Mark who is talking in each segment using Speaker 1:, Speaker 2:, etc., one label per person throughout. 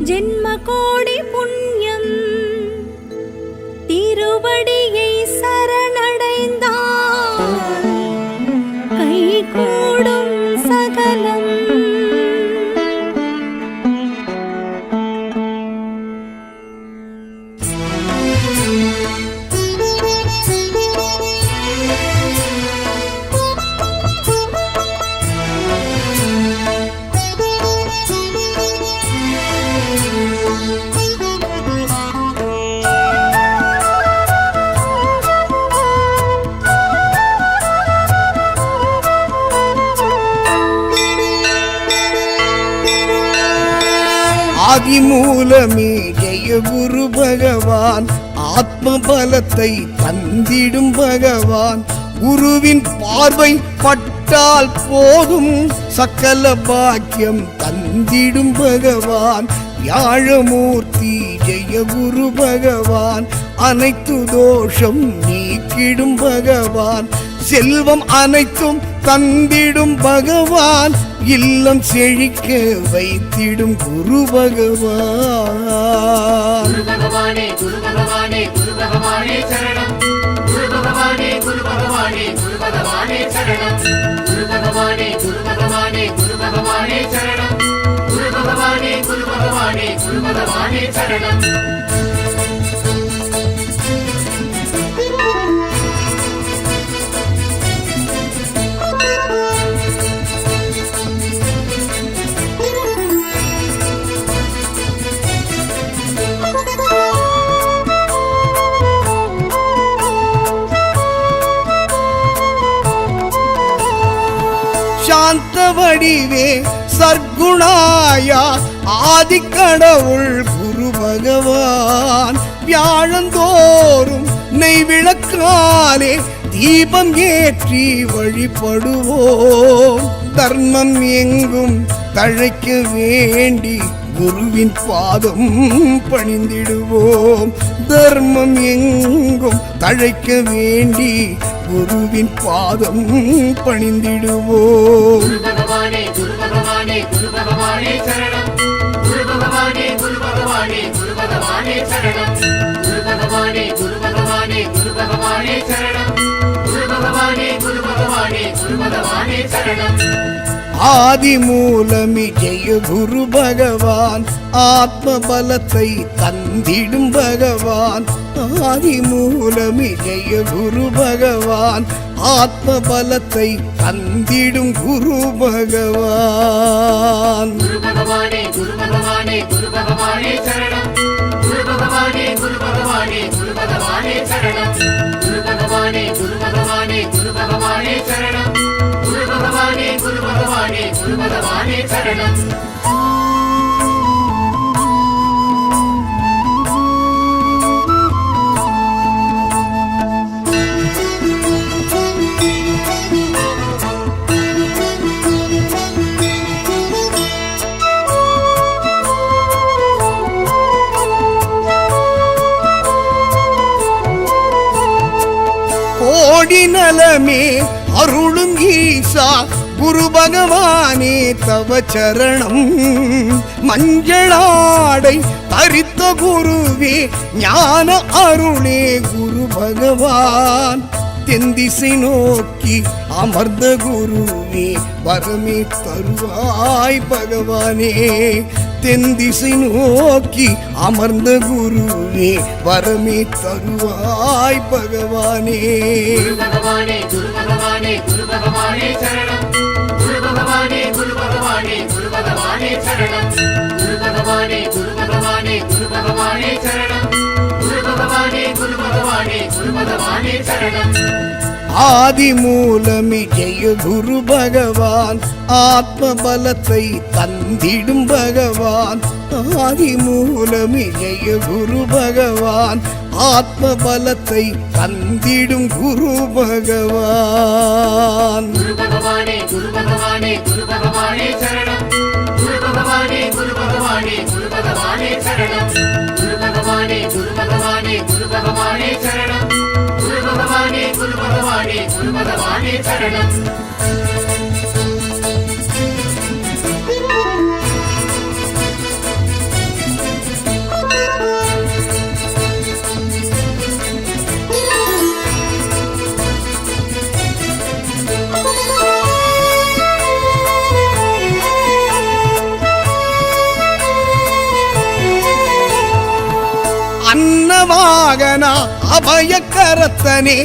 Speaker 1: ஜென்ம கோடி புண்ணியம் திருவடியை சரணடைந்தால் கைகூடும் சகலம்.
Speaker 2: ஆதிமூலமே ஜெய குரு பகவான், ஆத்ம பலத்தை தந்திடும் பகவான். குருவின் பார்வை பட்டால் போதும் சகல பாக்கியம் தந்திடும் பகவான். வியாழமூர்த்தி ஜெய குரு பகவான், அனைத்து தோஷம் நீக்கிடும் பகவான். செல்வம் அனைத்தும் தந்திடும் பகவான், இல்லம் செழிக்க வைத்திடும் குரு பகவான்.
Speaker 3: குரு பகவானே குரு பகவானே குரு பகவானே சரணம். குரு பகவானே குரு பகவானே சரணம் குரு பகவானே குரு பகவானே குரு பகவானே சரணம் குரு பகவானே குரு பகவானே குரு பகவானே சரணம்
Speaker 2: சாந்த வடிவே சர்க்குணாயா ஆதிக்கடவுள் குரு பகவான் வியாழந்தோறும் நெய் விளக்காலே தீபம் ஏற்றி வழிபடுவோம் தர்மம் எங்கும் தழைக்க வேண்டி குருவின் பாதம் பணிந்திடுவோம் தர்மம் எங்கும் தழைக்க வேண்டி குருவின் பாதம் பணிந்திடுவோம்
Speaker 3: குரு பகவானே குரு பகவானே குரு பகவானே சரணம் குரு பகவானே குரு பகவானே குரு பகவானே சரணம் குரு பகவானே குரு பகவானே குரு பகவானே சரணம் குரு பகவானே குரு பகவானே குரு பகவானே சரணம்
Speaker 2: ஆதி மூலமி ஜெய குரு பகவான் ஆத்ம பலத்தை தந்திடும் பகவான் ஆதி மூலமி ஜெய குரு பகவான் ஆத்ம பலத்தை தந்திடும் குரு பகவான்
Speaker 3: குரு பகவானே குரு பகவானே குரு பகவானே சரணம் குரு பகவானே குரு பகவானே குரு பகவானே சரணம் குரு பகவானே குரு பகவானே குரு பகவானே சரணம் குரு பகவானே குரு பகவானே குரு பகவானே சரணம்
Speaker 2: கோடி நலமே அருளும் ஈசா குரு பகவானே தவ சரணம் மஞ்சளாடை தரித்த குருவே ஞான அருளே குரு பகவான் தென்திசை நோக்கி அமர்ந்த குருவே வரமே தருவாய் பகவானே தென்திசை நோக்கி அமர்ந்த குருவே வரமே தருவாய் பகவானே
Speaker 3: குரு பகவானே குரு பகவானே குரு பகவானே சரணம் குரு பகவானே குரு பகவானே குரு பகவானே சரணம் குரு பகவானே குரு பகவானே குரு பகவானே சரணம் குரு பகவானே குரு பகவானே குரு பகவானே சரணம்
Speaker 2: ஆதி மூலமி ஜெய குரு பகவான் ஆத்ம பலத்தை தந்திடும் பகவான் ஆதி மூலமி ஜெய குரு பகவான் ஆத்ம பலத்தை தந்திடும் குரு பகவான்
Speaker 3: குரு பகவானே குரு பகவானே குரு பகவானே சரணம் குரு பகவானே குரு பகவானே குரு பகவானே சரணம் குரு பகவானே குரு பகவானே குரு பகவானே சரணம் குரு பகவானே குரு பகவானே குரு பகவானே சரணம்
Speaker 2: அன்னவாகனா அபயக்கரத்தனே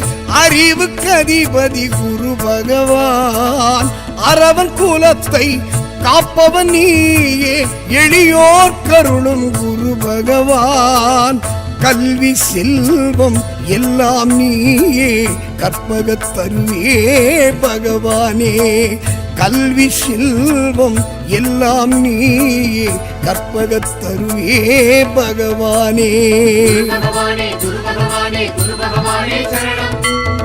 Speaker 2: அறிவுக்கதிபதி குரு பகவான் அரவன் குலத்தை காப்பவன் நீயே எளியோர் கருளும் குரு பகவான் கல்வி செல்வம் எல்லாம் நீயே கற்பகத் தருவே பகவானே கல்வி செல்வம் எல்லாம் நீயே கற்பகத் தருவே பகவானே
Speaker 3: குரு பகவானே குரு பகவானே குரு பகவானே சரணம்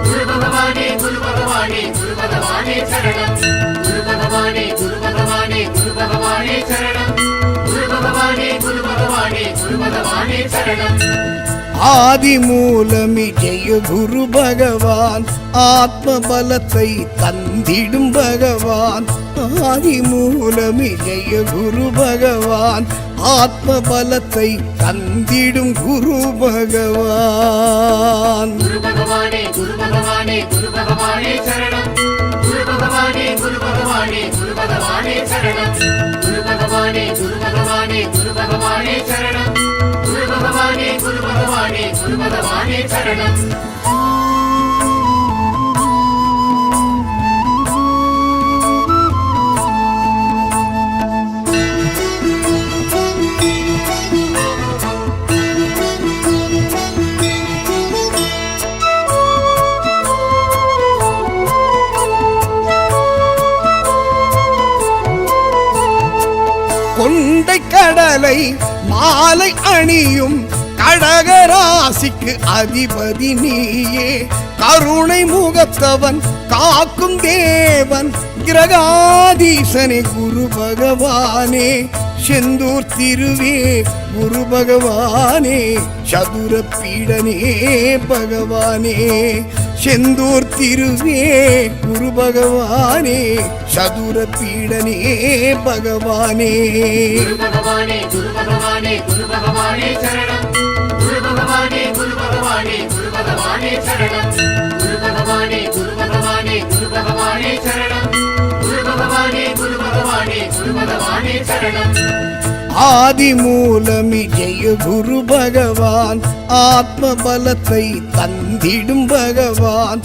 Speaker 3: குரு பகவானே குரு பகவானே குரு பகவானே சரணம் குரு பகவானே குரு பகவானே குரு பகவானே சரணம் குரு பகவானே குரு பகவானே குரு பகவானே சரணம்
Speaker 2: ஆதி மூலமி ஜெய குரு பகவான் ஆத்ம பலத்தை தந்திடும் பகவான் ஆதி மூலமி ஜெய குரு பகவான் ஆத்ம பலத்தை தந்திடும் குரு பகவான்
Speaker 3: குரு பகவானே குரு பகவானே குரு பகவானே சரணம் குரு பகவானே குரு பகவானே சரணம் குரு பகவானே குரு பகவானே குரு பகவானே சரணம் குரு பகவானே குரு பகவானே குரு பகவானே சரணம்
Speaker 2: கொண்டை கடலை மாலை அணியும் கடகராசிக்கு அதிபதி நீயே கருணை முகத்தவன் காக்கும் தேவன் கிரகாதீசனே குரு பகவானே செந்தூர் திருவே குரு பகவானே சதுர பீடனே பகவானே செந்தூர் திருவே குரு பகவானே சதுர பீடனே பகவானே
Speaker 3: குரு பகவானே குரு பகவானே குரு பகவானே சரணம் குரு பகவானே குரு பகவானே குரு பகவானே சரணம் குரு பகவானே குரு பகவானே குரு பகவானே சரணம் குரு பகவானே குரு பகவானே குரு பகவானே சரணம்
Speaker 2: ஆதி மூலமி ஜெய குரு பகவான் ஆத்ம பலத்தை தந்திடும் பகவான்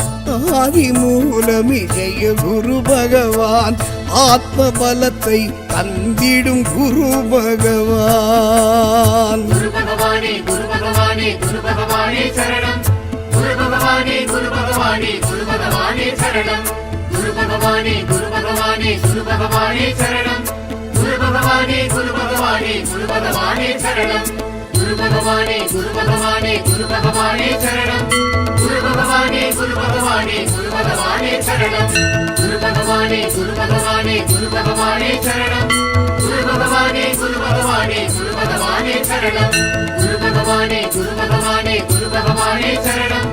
Speaker 2: ஆதி மூலமி ஜெய குரு பகவான் ஆத்ம பலத்தை தந்திடும் குரு பகவான்
Speaker 3: குரு பகவானே குரு பகவானே குரு பகவானே சரணம் குரு பகவானே குரு பகவானே குரு பகவானே சரணம் குரு பகவானே குரு பகவானே குரு பகவானே சரணம் குரு பகவானே குரு பகவானே குரு பகவானே சரணம் குரு பகவானே குரு பகவானே குரு பகவானே சரணம் குரு பகவானே குரு பகவானே குரு பகவானே சரணம் குரு பகவானே குரு பகவானே குரு பகவானே சரணம் குரு பகவானே குரு பகவானே குரு பகவானே சரணம் குரு பகவானே குரு பகவானே குரு பகவானே சரணம் குரு பகவானே குரு பகவானே குரு பகவானே சரணம்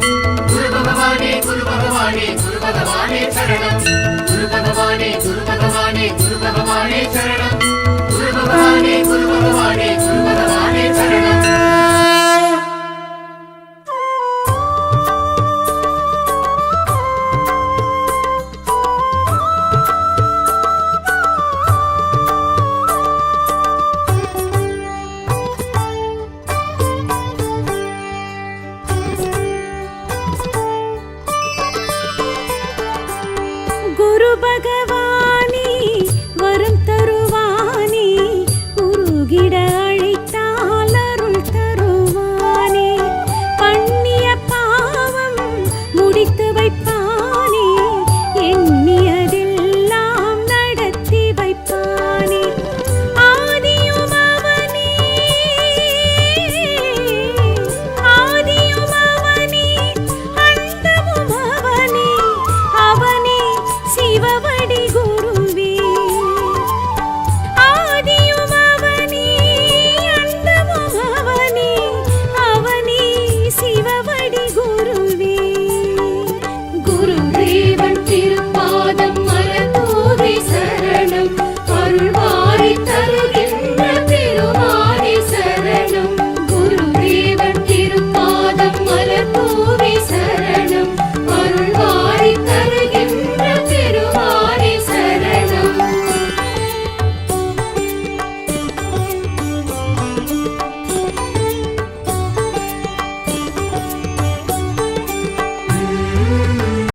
Speaker 3: குரு பகவானே குரு பகவானே குரு பகவானே சரணம் குரு பகவானே குரு பகவானே குரு பகவானே சரணம்
Speaker 1: குரு பகவானே